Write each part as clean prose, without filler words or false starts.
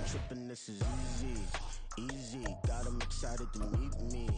tripping, this is easy, easy. Got them excited to meet me,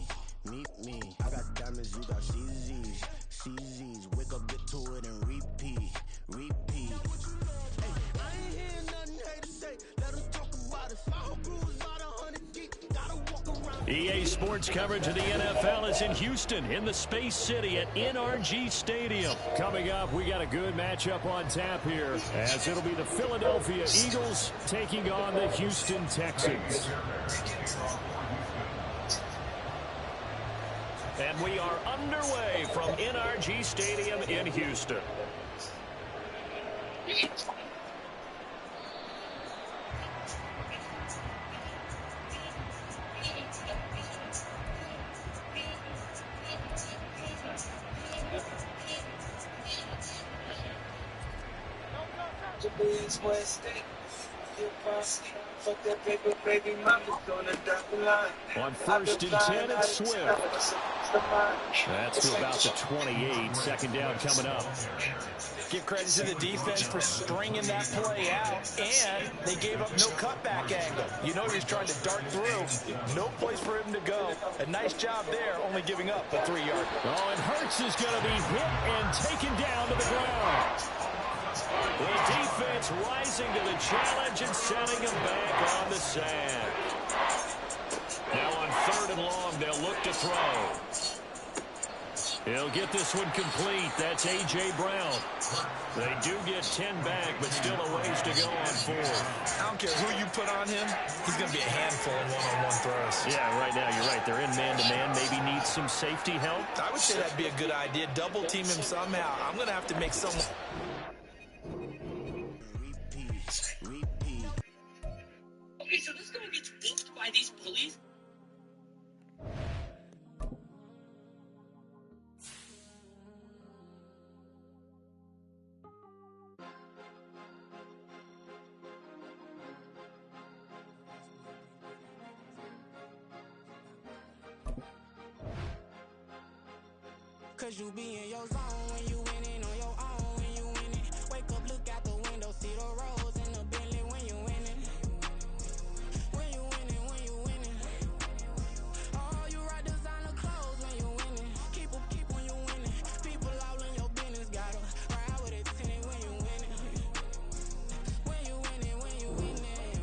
meet me. I got diamonds, you got CZs, CZs. Wake up, get to it, and repeat, repeat. Hey, I ain't hearing nothing hate to say. Let them talk about us. My whole crew is about 100 deep. Gotta walk around. EA Sports coverage of the NFL is in Houston, in the Space City at NRG Stadium. Coming up, we got a good matchup on tap here, as it'll be the Philadelphia Eagles taking on the Houston Texans. And we are underway from NRG Stadium in Houston. On 1st and 10, it's Swift. That's to about the 28. Second down coming up. Give credit to the defense for stringing that play out, and they gave up no cutback angle. You know he was trying to dart through. No place for him to go. A nice job there, only giving up a 3-yard. Oh, and Hurts is going to be hit and taken down to the ground. The defense rising to the challenge and setting him back on the sand. Now on 3rd and long, they'll look to throw. He'll get this one complete. That's A.J. Brown. They do get 10 back, but still a ways to go on 4th. I don't care who you put on him. He's going to be a handful in one-on-one throws. Yeah, right now, you're right. They're in man-to-man. Maybe need some safety help. I would say that'd be a good idea. Double team him somehow. I'm going to have to make someone... Okay, so this guy gets whooped by these bullies? Cause you be in your zone when you winning on your own when you winning. Wake up, look out the window, see the roads in the Bentley when you winning. When you winning, when you winning. Oh, you rock designer clothes when you winning. Keep when you winning. People all in your business, gotta ride with it tinted when you winning. When you winning, when you winning.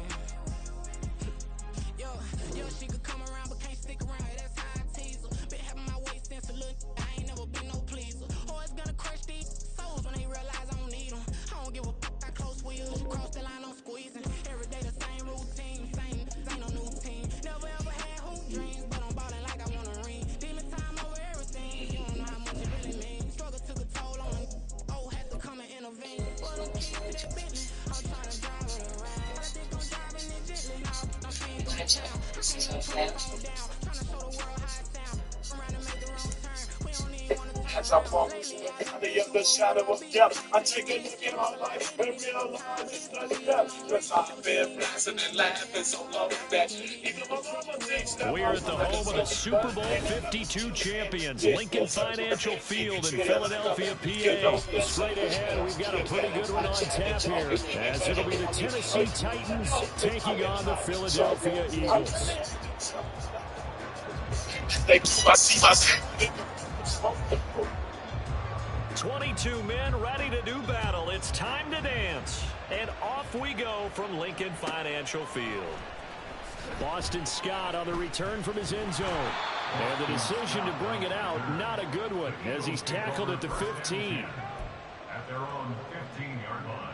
Yo, she could come around but can't stick around. That's how I tease her. Been having my waist since a little. I ain't never been no pleaser. Always gonna crush these souls when they realize I don't need them. I don't give a fuck, I close wheels. Cross the line, I'm squeezing. Every day the same routine, same, ain't no new team. Never ever had hoop dreams, but I'm ballin' like I want a ring. Demon time over everything, you don't know how much it really means. Struggle took a toll on me. Oh, had to come and intervene. Well, I'm keys to that business. I'm trying to drive it around. I think I'm driving it gently. I'm seeing through the town. I can't even put it all down. Trying to show the world how it sound. I'm around to make the wrong turn. We don't even want to turn. As I walk on the other side of death, I take a look at my life and realize it's not enough. Cause I've been blasting and laughing so long that even my mama thinks that We're at the home of the Super Bowl 52 champions, Lincoln Financial Field in Philadelphia, PA. Straight ahead, we've got a pretty good one on tap here, as it'll be the Tennessee Titans taking on the Philadelphia Eagles. I see myself. 22 men ready to do battle. It's time to dance. And off we go from Lincoln Financial Field. Boston Scott on the return from his end zone. And the decision to bring it out, not a good one, as he's tackled at the 15. At their own 15-yard line.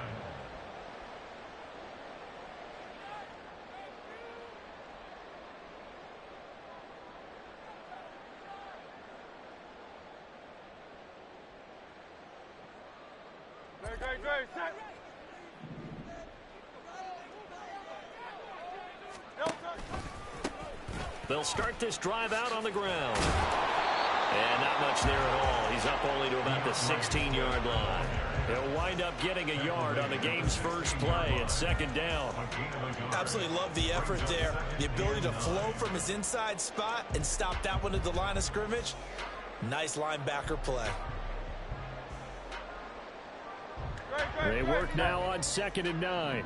They'll start this drive out on the ground. And not much there at all. He's up only to about the 16-yard line. He'll wind up getting a yard on the game's first play at 2nd down. Absolutely love the effort there. The ability to flow from his inside spot and stop that one at the line of scrimmage. Nice linebacker play. They work now on 2nd and 9.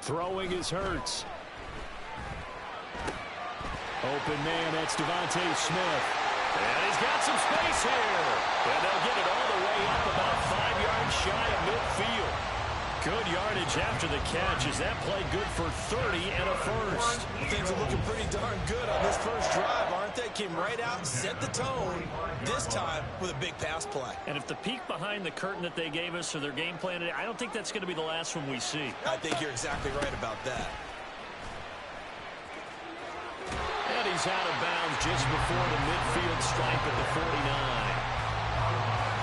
Throwing is Hurts. Open man, that's Devontae Smith. And he's got some space here. And they'll get it all the way up about 5 yards shy of midfield. Good yardage after the catch. Is that play good for 30 and a first? Things are looking pretty darn good on this first drive, aren't they? Came right out and set the tone, this time with a big pass play. And if the peek behind the curtain that they gave us or their game plan today, I don't think that's going to be the last one we see. I think you're exactly right about that. And he's out of bounds just before the midfield stripe at the 49.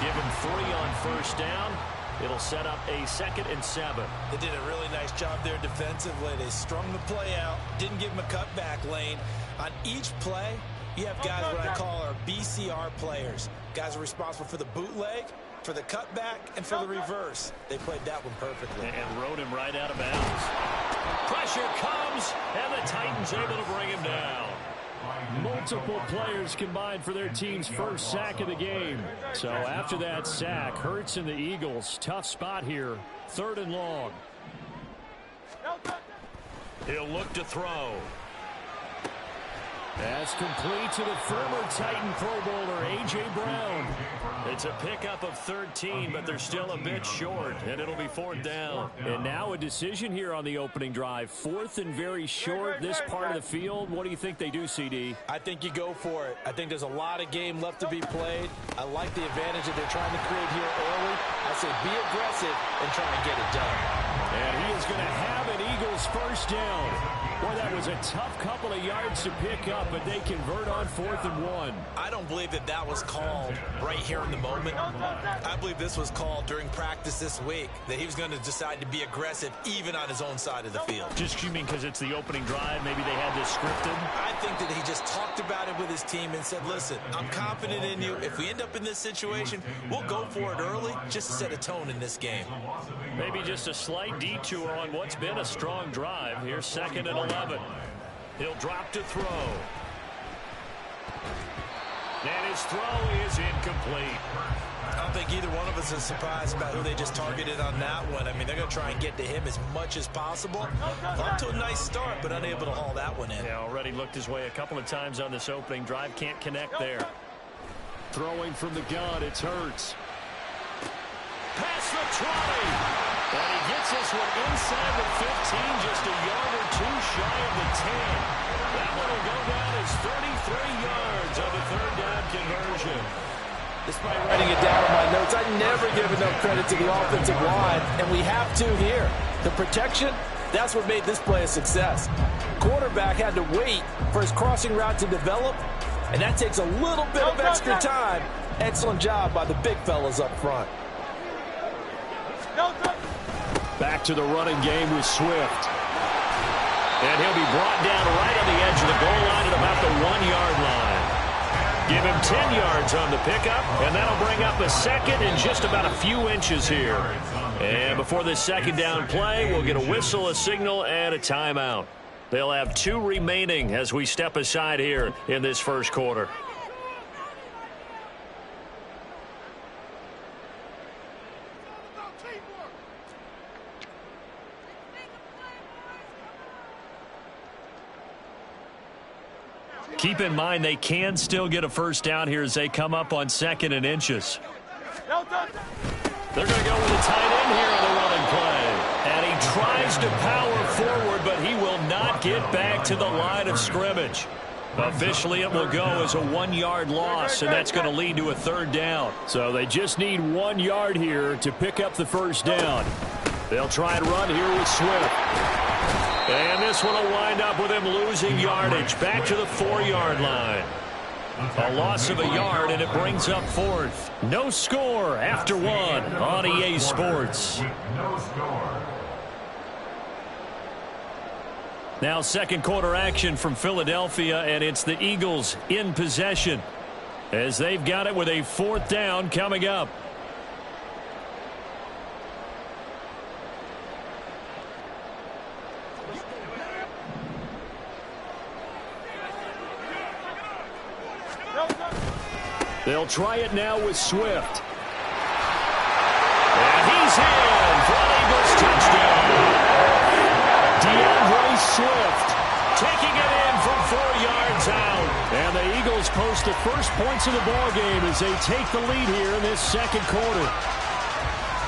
Give him 3 on first down. It'll set up a 2nd and 7. They did a really nice job there defensively. They strung the play out, didn't give him a cutback lane. On each play, you have guys what I call our BCR players. Guys are responsible for the bootleg, for the cutback, and for the reverse. They played that one perfectly. And rode him right out of bounds. Pressure comes, and the Titans able to bring him down. Multiple players combined for their team's first sack of the game. So after that sack, Hurts and the Eagles, tough spot here. 3rd and long. He'll look to throw. That's complete to the former Titan Pro Bowler, A.J. Brown. It's a pickup of 13, but they're still a bit short, and it'll be 4th down. And now a decision here on the opening drive. 4th and very short, this part of the field. What do you think they do, CD? I think you go for it. I think there's a lot of game left to be played. I like the advantage that they're trying to create here early. I say be aggressive and try and get it done. And he is going to have an Eagles first down. Boy, that was a tough couple of yards to pick up, but they convert on 4th and 1. I don't believe that that was called right here in the moment. I believe this was called during practice this week, that he was going to decide to be aggressive even on his own side of the field. Just you mean because it's the opening drive, maybe they had this scripted? I think that he just talked about it with his team and said, listen, I'm confident in you. If we end up in this situation, we'll go for it early just to set a tone in this game. Maybe just a slight detour on what's been a strong drive. Here's 2nd and 11. He'll drop to throw. And his throw is incomplete. I don't think either one of us is surprised about who they just targeted on that one. I mean, they're going to try and get to him as much as possible. Off to a nice start, but unable to haul that one in. Yeah, already looked his way a couple of times on this opening drive. Can't connect there. Throwing from the gun, it's Hurts. Pass the trolley. And he gets this one inside the 15, just a yard or 2 shy of the 10. That one will go down as 33 yards on the 3rd down conversion. Despite writing it down in my notes, I never give enough credit to the offensive line, and we have to here. The protection, that's what made this play a success. Quarterback had to wait for his crossing route to develop, and that takes a little bit of extra time. Excellent job by the big fellas up front. Back to the running game with Swift. And he'll be brought down right on the edge of the goal line at about the 1-yard line. Give him 10 yards on the pickup, and that'll bring up a 2nd and just about a few inches here. And before this 2nd down play, we'll get a whistle, a signal, and a timeout. They'll have 2 remaining as we step aside here in this first quarter. Keep in mind they can still get a first down here as they come up on 2nd and inches. They're going to go with a tight end here on the running play. And he tries to power forward, but he will not get back to the line of scrimmage. Officially, it will go as a 1-yard loss, and that's going to lead to a 3rd down. So they just need 1 yard here to pick up the first down. They'll try and run here with Swift. And this one will wind up with him losing yardage back to the 4-yard line. A loss of a yard, and it brings up 4th. No score after 1 on EA Sports. No score. Now 2nd quarter action from Philadelphia, and it's the Eagles in possession as they've got it with a 4th down coming up. They'll try it now with Swift. And he's in for an Eagles touchdown. Swift taking it in from 4 yards out. And the Eagles post the first points of the ball game as they take the lead here in this second quarter.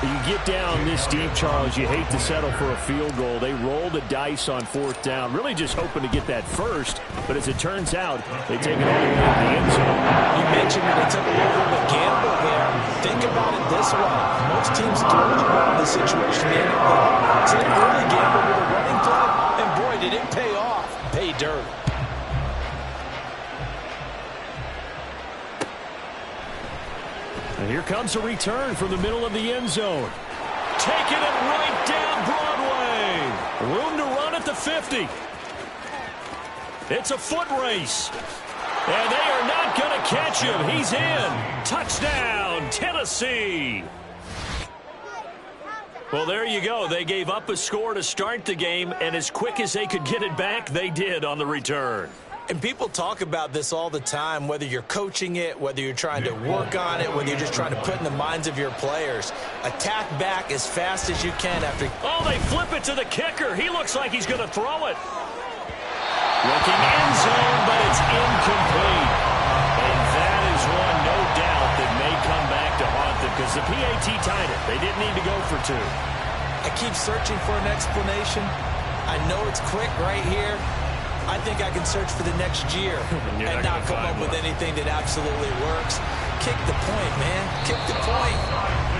You get down this deep, Charles, you hate to settle for a field goal. They roll the dice on 4th down, really just hoping to get that first. But as it turns out, they take it all the way to the end zone. You mentioned that they took a little bit of a gamble there. Think about it this way. Most teams don't run the situation they ended up. So they really gambled with a running play, and boy, did it pay off. Pay dirt. And here comes a return from the middle of the end zone. Taking it right down Broadway. Room to run at the 50. It's a foot race. And they are not going to catch him. He's in. Touchdown, Tennessee. Well, there you go. They gave up a score to start the game, and as quick as they could get it back, they did on the return. And people talk about this all the time, whether you're coaching it, whether you're trying to work on it, whether you're just trying to put in the minds of your players. Attack back as fast as you can after. Oh, they flip it to the kicker. He looks like he's going to throw it. Looking end zone, but it's incomplete. And that is one, no doubt, that may come back to haunt them because the PAT tied it. They didn't need to go for 2. I keep searching for an explanation. I know it's quick right here. I think I can search for the next year and not come up with anything that absolutely works. Kick the point, man. Kick the point.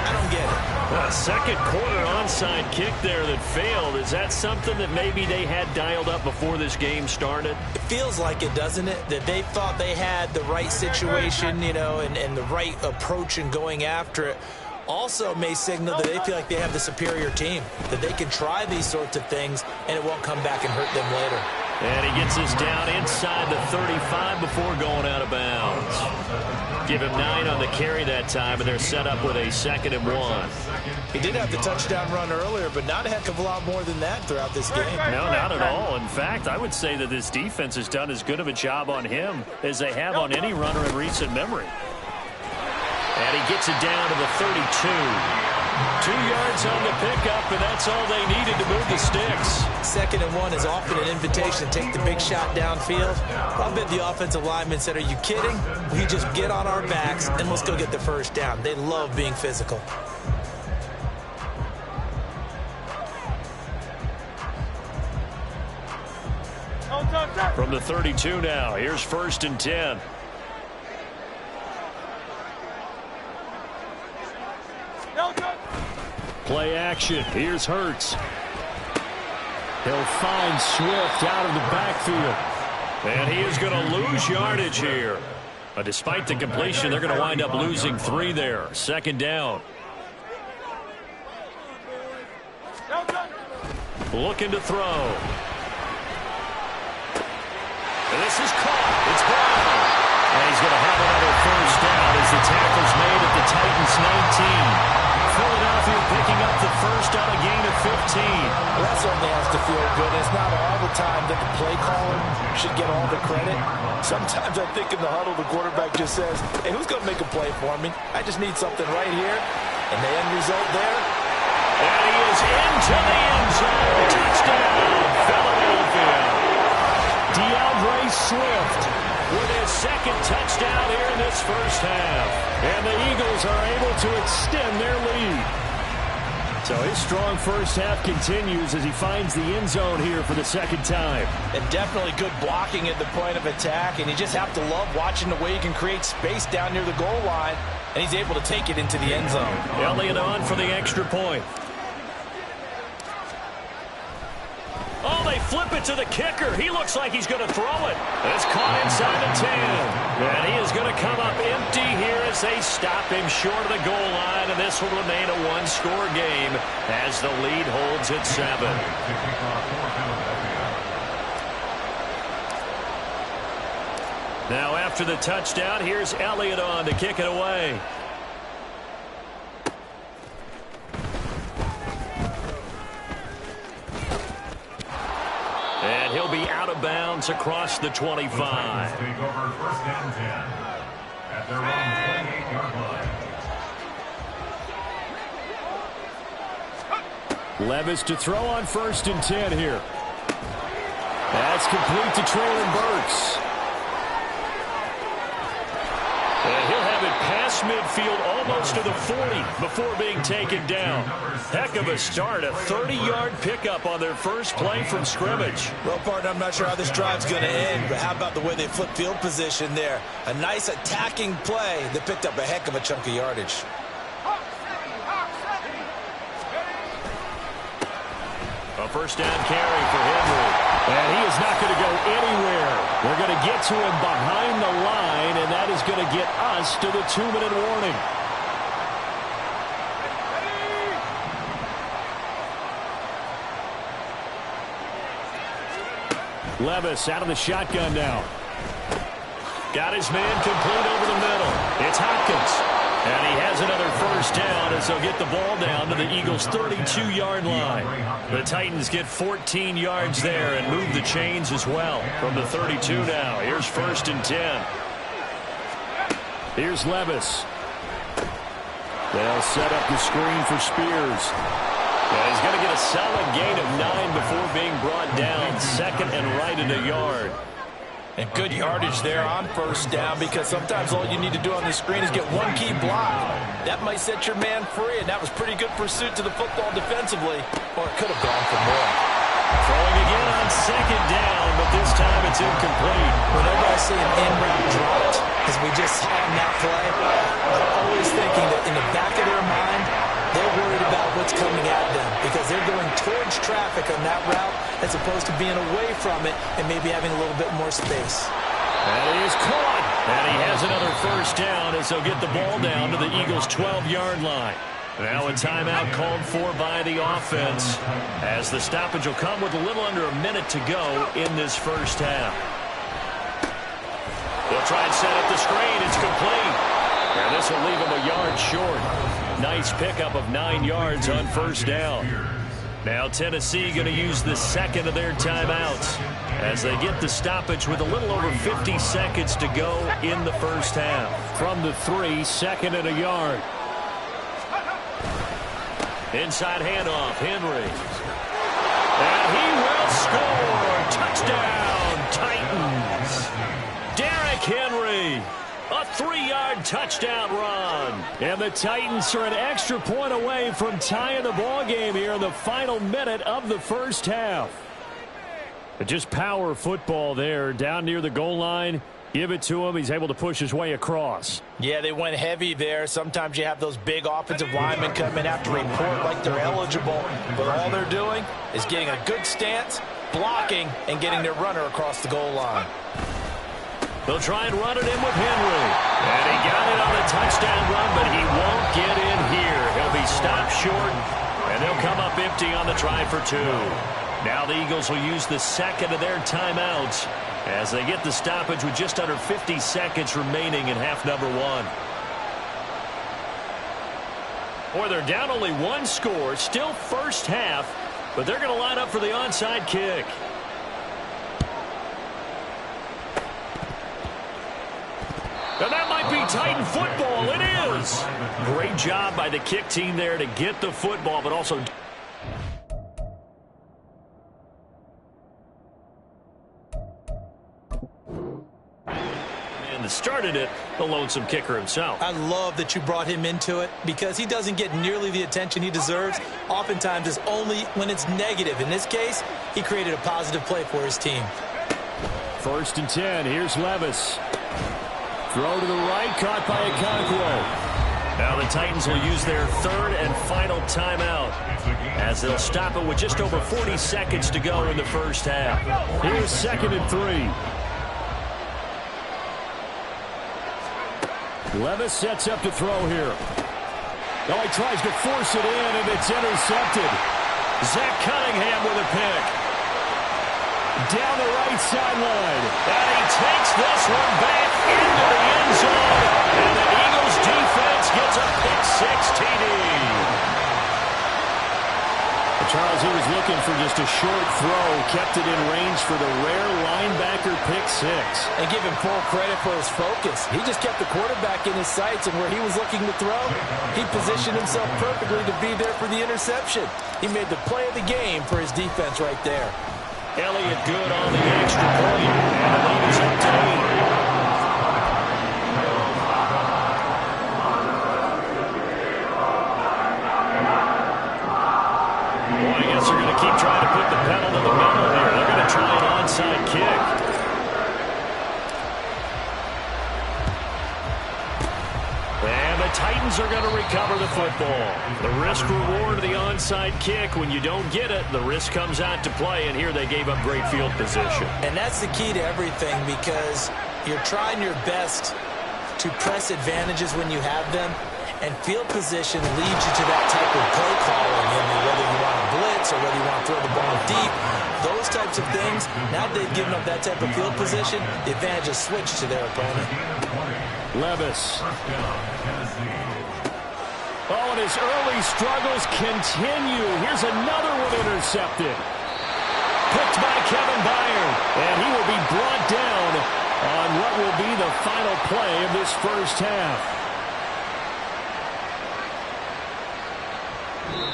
I don't get it. Well, second quarter onside kick there that failed. Is that something that maybe they had dialed up before this game started? It feels like it, doesn't it? That they thought they had the right situation, you know, and the right approach in going after it. Also may signal that they feel like they have the superior team, that they can try these sorts of things and it won't come back and hurt them later. And he gets us down inside the 35 before going out of bounds. Give him 9 on the carry that time, and they're set up with a 2nd and 1. He did have the touchdown run earlier, but not a heck of a lot more than that throughout this game. No, not at all. In fact, I would say that this defense has done as good of a job on him as they have on any runner in recent memory. And he gets it down to the 32. 2 yards on the pickup, and that's all they needed to move the sticks. 2nd and 1 is often an invitation to take the big shot downfield. I bet the offensive linemen said, are you kidding? We just get on our backs, and let's go get the first down. They love being physical. From the 32 now, here's 1st and 10. Play action. Here's Hurts. He'll find Swift out of the backfield. And he is going to lose yardage here. But despite the completion, they're going to wind up losing 3 there. 2nd down. Looking to throw. And this is caught. It's Brown. And he's going to have another first down as the tackle's made at the Titans' 19. Philadelphia picking up the first on a gain of 15. Well, that certainly has to feel good. It's not all the time that the play caller should get all the credit. Sometimes I think in the huddle, the quarterback just says, hey, who's going to make a play for me? I just need something right here. And the end result there. And he is into the end zone. Touchdown, Philadelphia. DeAndre Swift with his 2nd touchdown here in this first half. And the Eagles are able to extend their lead. So his strong first half continues as he finds the end zone here for the 2nd time. And definitely good blocking at the point of attack. And you just have to love watching the way he can create space down near the goal line. And he's able to take it into the end zone. Elliott on for the extra point. Oh, they flip it to the kicker. He looks like he's going to throw it. It's caught inside the 10. And he is going to come up empty here as they stop him short of the goal line. And this will remain a 1-score game as the lead holds at 7. Now after the touchdown, here's Elliott on to kick it away. And he'll be out of bounds across the 25. Take over 1st and 10 at their own 28-yard line. Levis to throw on 1st and 10 here. That's complete to Traylon Burks. And he'll have it past midfield almost to the 40 before being taken down. Heck of a start, a 30-yard pickup on their first play from scrimmage. Well, partner, I'm not sure how this drive's going to end, but how about the way they flip field position there? A nice attacking play that picked up a heck of a chunk of yardage. A first down carry for Henry. And he is not going to go anywhere. They're going to get to him behind the line, and that is going to get us to the 2-minute warning. Levis out of the shotgun now. Got his man complete over the middle. It's Hopkins. And he has another first down as they'll get the ball down to the Eagles' 32-yard line. The Titans get 14 yards there and move the chains as well from the 32 now. Here's 1st and 10. Here's Levis. They'll set up the screen for Spears. And he's going to get a solid gain of 9 before being brought down. 2nd and right in a yard. And good yardage there on first down, because sometimes all you need to do on the screen is get one key block. That might set your man free, and that was pretty good pursuit to the football defensively, or it could have gone for more. Throwing again on 2nd down, but this time it's incomplete. Whenever I see an in-route dropped, as we just saw on that play, I'm always thinking that in the back of their mind, they're worried about what's coming at them, because they're going towards traffic on that route as opposed to being away from it and maybe having a little bit more space. And he is caught. And he has another first down as they'll get the ball down to the Eagles' 12-yard line. Now a timeout called for by the offense, as the stoppage will come with a little under a minute to go in this first half. They'll try and set up the screen. It's complete. And this will leave him a yard short. Nice pickup of 9 yards on first down. Now Tennessee going to use the second of their timeouts as they get the stoppage with a little over 50 seconds to go in the first half. From the 3, 2nd and a yard. Inside handoff, Henry. And he will score. Touchdown, Titans. Derrick Henry. A 3-yard touchdown run. And the Titans are an extra point away from tying the ball game here in the final minute of the first half. But just power football there down near the goal line. Give it to him. He's able to push his way across. Yeah, they went heavy there. Sometimes you have those big offensive linemen come in after report like they're eligible. But all they're doing is getting a good stance, blocking, and getting their runner across the goal line. They'll try and run it in with Henry. And he got it on a touchdown run, but he won't get in here. He'll be stopped short, and they'll come up empty on the try for 2. Now the Eagles will use the second of their timeouts as they get the stoppage with just under 50 seconds remaining in half number 1. Boy, they're down only 1 score, still first half, but they're going to line up for the onside kick. And that might be Titan football. It is. Great job by the kick team there to get the football, but also... And started it, the lonesome kicker himself. I love that you brought him into it, because he doesn't get nearly the attention he deserves. Oftentimes it's only when it's negative. In this case, he created a positive play for his team. 1st and 10. Here's Levis. Throw to the right, caught by Okonkwo. Now the Titans will use their 3rd and final timeout as they'll stop it with just over 40 seconds to go in the first half. Here's 2nd and 3. Levis sets up to throw here. Oh, he tries to force it in, and it's intercepted. Zach Cunningham with a pick. Down the right sideline. And he takes this one back into the end zone. And the Eagles defense gets a pick-6 TD. Charles, he was looking for just a short throw. Kept it in range for the rare linebacker pick-6. And give him full credit for his focus. He just kept the quarterback in his sights, and where he was looking to throw, he positioned himself perfectly to be there for the interception. He made the play of the game for his defense right there. Elliott good on the extra point, and the lead is up to 8. Boy, I guess they're going to keep trying to put the pedal to the metal here. They're going to try an onside kick. And the Titans are going to recover the football. The risk-reward of the onside kick. When you don't get it, the risk comes out to play, and here they gave up great field position. And that's the key to everything, because you're trying your best to press advantages when you have them, and field position leads you to that type of play calling, whether you want to blitz or whether you want to throw the ball deep. Those types of things, now they've given up that type of field position, the advantage is switched to their opponent. Levis. Oh, and his early struggles continue. Here's another one intercepted. Picked by Kevin Byard, and he will be brought down on what will be the final play of this first half.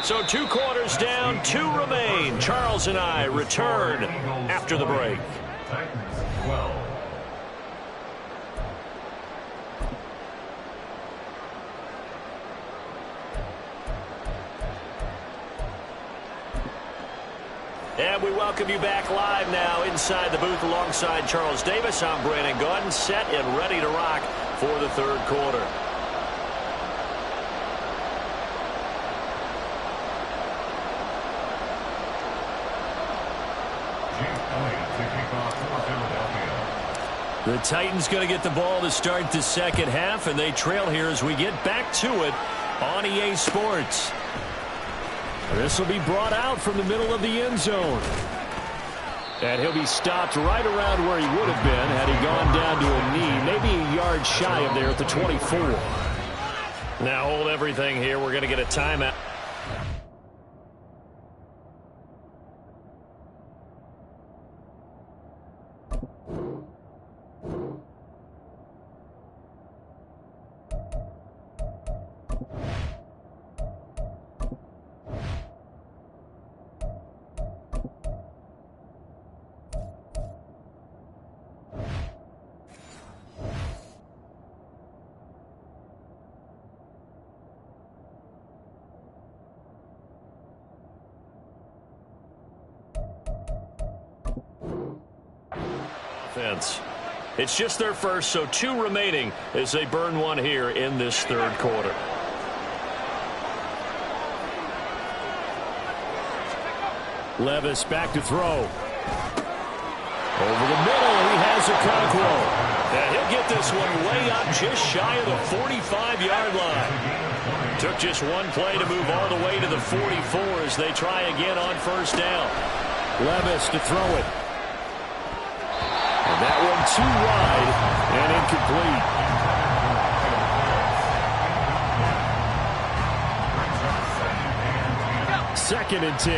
So 2 quarters down, 2 remain. Charles and I return after the break. Titans 12. And we welcome you back live now inside the booth alongside Charles Davis. I'm Brandon Gaudin, set and ready to rock for the third quarter. The Titans going to get the ball to start the second half, and they trail here as we get back to it on EA Sports. This will be brought out from the middle of the end zone. And he'll be stopped right around where he would have been had he gone down to a knee, maybe a yard shy of there at the 24. Now hold everything here. We're going to get a timeout. It's just their first, so 2 remaining as they burn one here in this third quarter. Levis back to throw. Over the middle, he has Okonkwo. And he'll get this one way up just shy of the 45-yard line. Took just one play to move all the way to the 44 as they try again on first down. Levis to throw it. And that one too wide and incomplete. Second and 10.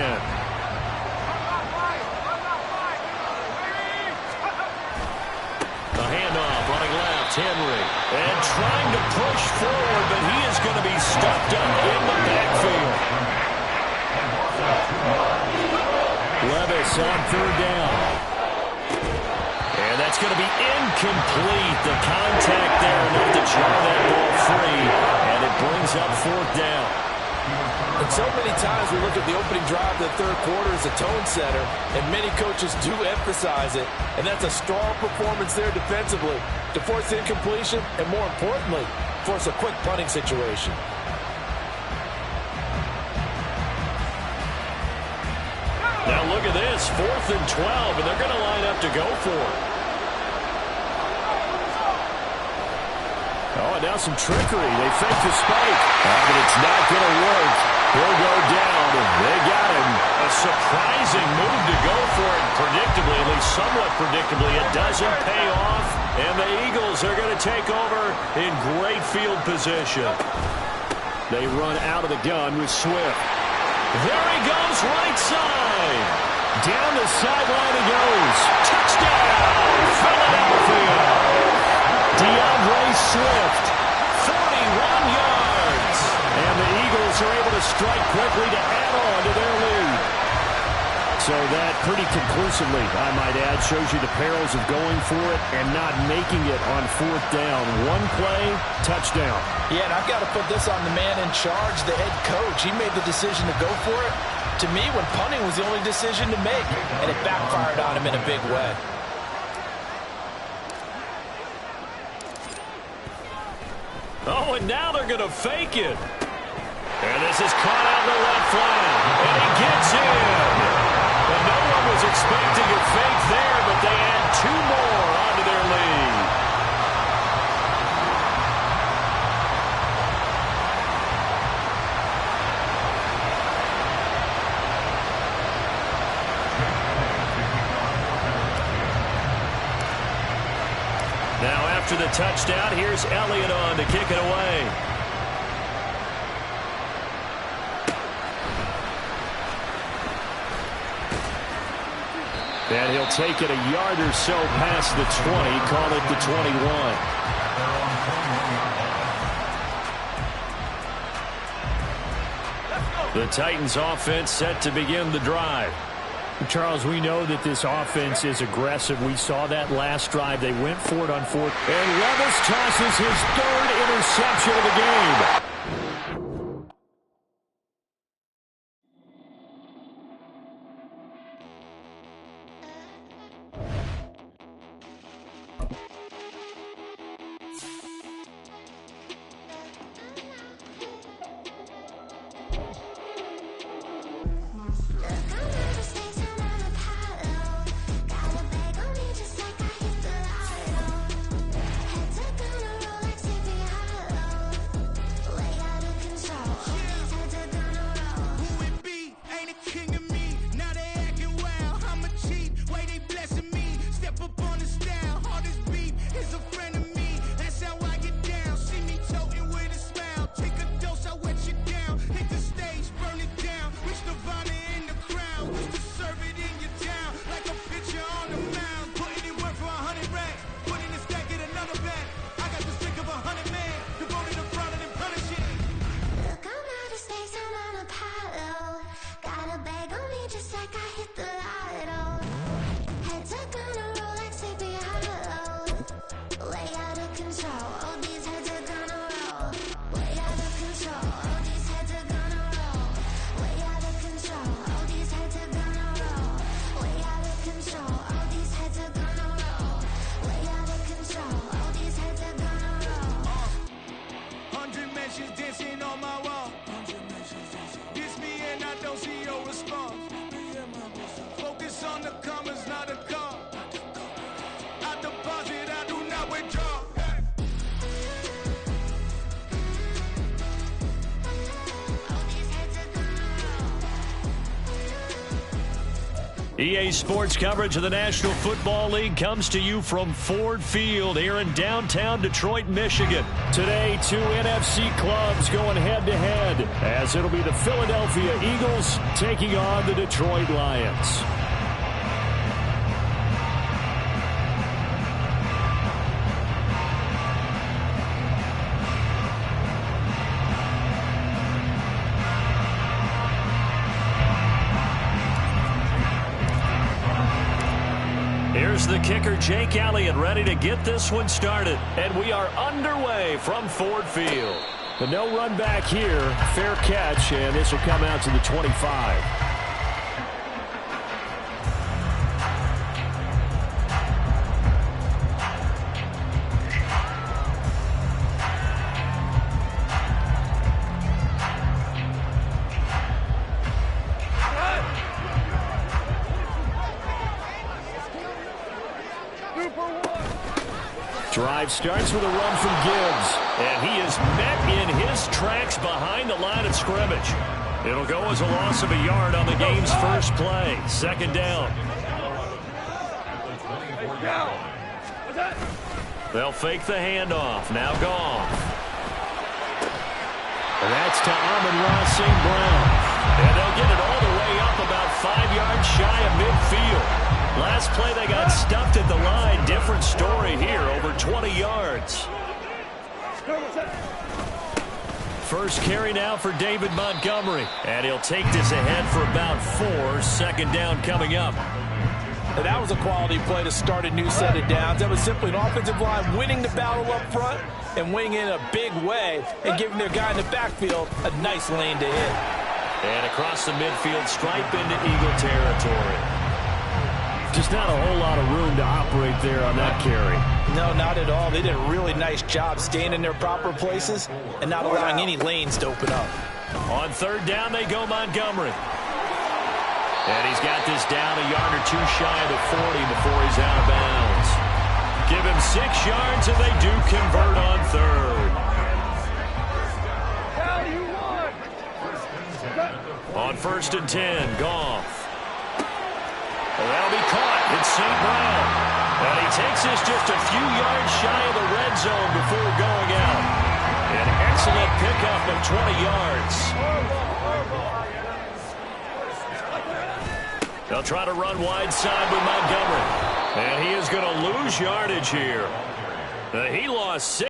The handoff running left, Henry. And trying to push forward, but he is going to be stuffed up in the backfield. Levis on third down. And that's going to be incomplete. The contact there enough to jar that ball free, and it brings up fourth down. And so many times we look at the opening drive of the third quarter as a tone setter, and many coaches do emphasize it, and that's a strong performance there defensively to force incompletion and, more importantly, force a quick punting situation. Now look at this, 4th and 12, and they're going to line up to go for it. Oh, and now some trickery. They fake the spike. But it's not going to work. He'll go down, and they got him. A surprising move to go for it predictably, at least somewhat predictably. It doesn't pay off, and the Eagles are going to take over in great field position. They run out of the gun with Swift. There he goes, right side. Down the sideline he goes. Touchdown, Philadelphia. DeAndre Swift, 41 yards. And the Eagles are able to strike quickly to add on to their lead. So that pretty conclusively, I might add, shows you the perils of going for it and not making it on fourth down. One play, touchdown. Yeah, and I've got to put this on the man in charge, the head coach. He made the decision to go for it. To me, when punting was the only decision to make, and it backfired on him in a big way. Oh, and now they're going to fake it. And this is caught out in the left flank. And he gets in. And no one was expecting a fake there, but they add 2 more onto their lead. Now after the touchdown, here's Elliott on to kick it away. And he'll take it a yard or so past the 20, call it the 21. The Titans offense set to begin the drive. Charles, we know that this offense is aggressive. We saw that last drive. They went for it on fourth. And Levis tosses his 3rd interception of the game. EA Sports coverage of the National Football League comes to you from Ford Field here in downtown Detroit, Michigan. Today, 2 NFC clubs going head-to-head, as it'll be the Philadelphia Eagles taking on the Detroit Lions. Here's the kicker, Jake Elliott, ready to get this one started. And we are underway from Ford Field. But no run back here. Fair catch, and this will come out to the 25. Drive starts with a run from Gibbs, and he is met in his tracks behind the line of scrimmage. It'll go as a loss of a yard on the game's first play. Second down. They'll fake the handoff. Now Goff. And that's to Amon-Ra St. Brown. And they'll get it all the way up about 5 yards shy of midfield. Last play they got stuffed at the line. Different story here, over 20 yards. First carry now for David Montgomery. And he'll take this ahead for about 4. Second down coming up. And that was a quality play to start a new set of downs. That was simply an offensive line winning the battle up front and winning in a big way and giving their guy in the backfield a nice lane to hit. And across the midfield, stripe into Eagle territory. Just not a whole lot of room to operate there on that carry. No, not at all. They did a really nice job staying in their proper places and not allowing any lanes to open up. On third down, they go Montgomery. And he's got this down a yard or 2 shy of the 40 before he's out of bounds. Give him 6 yards, and they do convert on third. On first and 10, Goff. That'll be caught. It's St. Brown. And he takes this just a few yards shy of the red zone before going out. An excellent pickup of 20 yards. They'll try to run wide side with Montgomery. And he is going to lose yardage here. He lost 6.